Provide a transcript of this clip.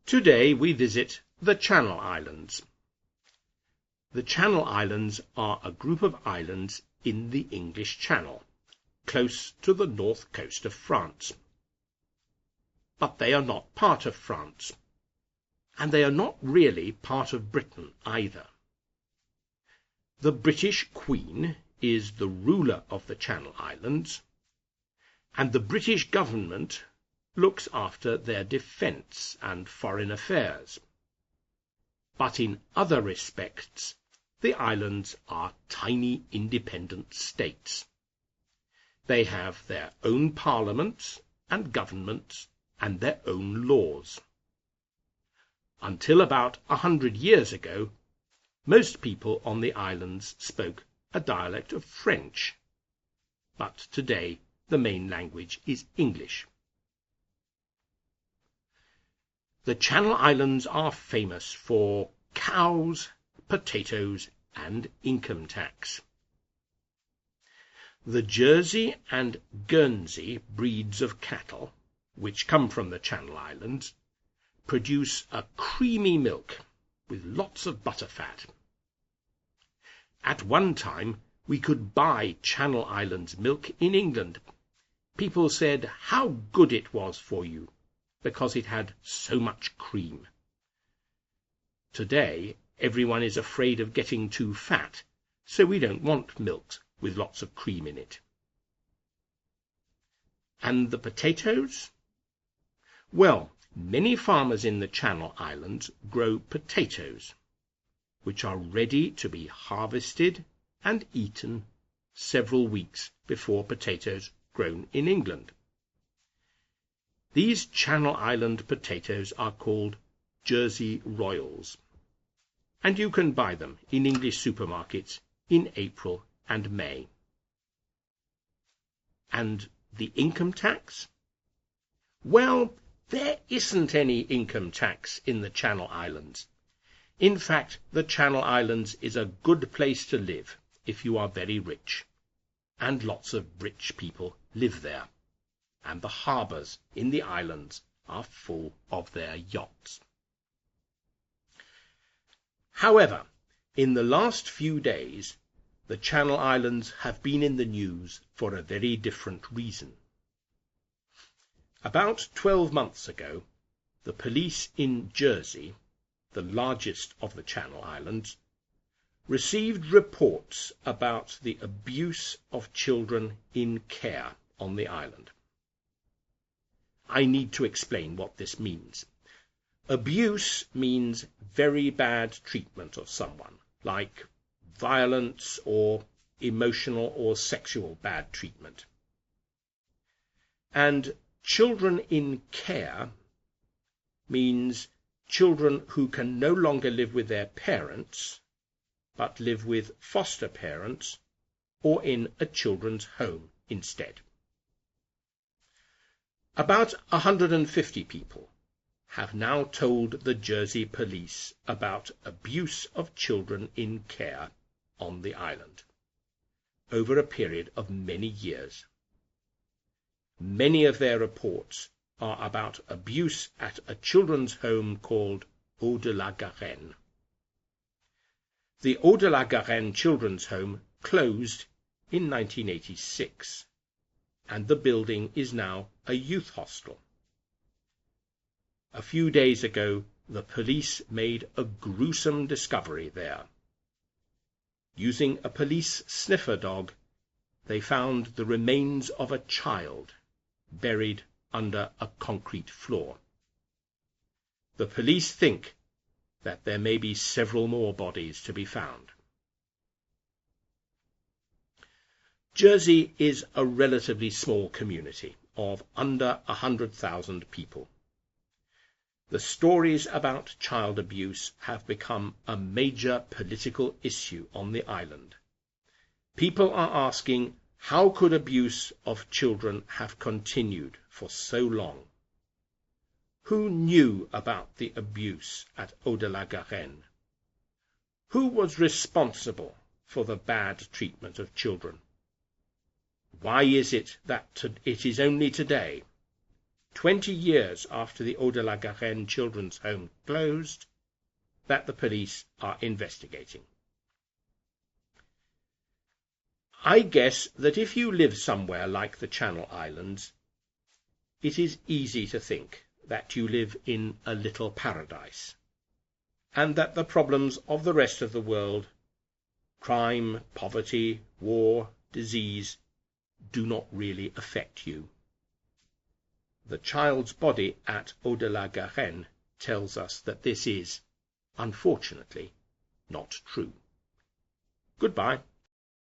Today we visit the Channel Islands. The Channel Islands are a group of islands in the English Channel, close to the north coast of France. But they are not part of France, and they are not really part of Britain either. The British Queen is the ruler of the Channel Islands, and the British government looks after their defence and foreign affairs. But in other respects, the islands are tiny independent states. They have their own parliaments and governments and their own laws. Until about 100 years ago, most people on the islands spoke a dialect of French, but today the main language is English. The Channel Islands are famous for cows, potatoes, and income tax. The Jersey and Guernsey breeds of cattle, which come from the Channel Islands, produce a creamy milk with lots of butterfat. At one time, we could buy Channel Islands milk in England. People said how good it was for you, because it had so much cream. Today, everyone is afraid of getting too fat, so we don't want milk with lots of cream in it. And the potatoes? Well, many farmers in the Channel Islands grow potatoes, which are ready to be harvested and eaten several weeks before potatoes grown in England. These Channel Island potatoes are called Jersey Royals, and you can buy them in English supermarkets in April and May. And the income tax? Well, there isn't any income tax in the Channel Islands. In fact, the Channel Islands is a good place to live if you are very rich, and lots of rich people live there, and the harbours in the islands are full of their yachts. However, in the last few days, the Channel Islands have been in the news for a very different reason. About 12 months ago, the police in Jersey, the largest of the Channel Islands, received reports about the abuse of children in care on the island. I need to explain what this means. Abuse means very bad treatment of someone, like violence or emotional or sexual bad treatment. And children in care means children who can no longer live with their parents, but live with foster parents or in a children's home instead. About 150 people have now told the Jersey police about abuse of children in care on the island over a period of many years. Many of their reports are about abuse at a children's home called Eau de la Garenne. The Eau de la Garenne children's home closed in 1986, and the building is now a youth hostel. A few days ago, the police made a gruesome discovery there. Using a police sniffer dog, they found the remains of a child buried under a concrete floor. The police think that there may be several more bodies to be found. Jersey is a relatively small community of under 100,000 people. The stories about child abuse have become a major political issue on the island. People are asking, how could abuse of children have continued for so long? Who knew about the abuse at Eau de la Garenne? Who was responsible for the bad treatment of children? Why is it that it is only today, 20 years after the Eau-de-la-Garenne Children's Home closed, that the police are investigating. I guess that if you live somewhere like the Channel Islands, it is easy to think that you live in a little paradise, and that the problems of the rest of the world, crime, poverty, war, disease, do not really affect you. The child's body at Eau-de-la-Garenne tells us that this is, unfortunately, not true. Goodbye.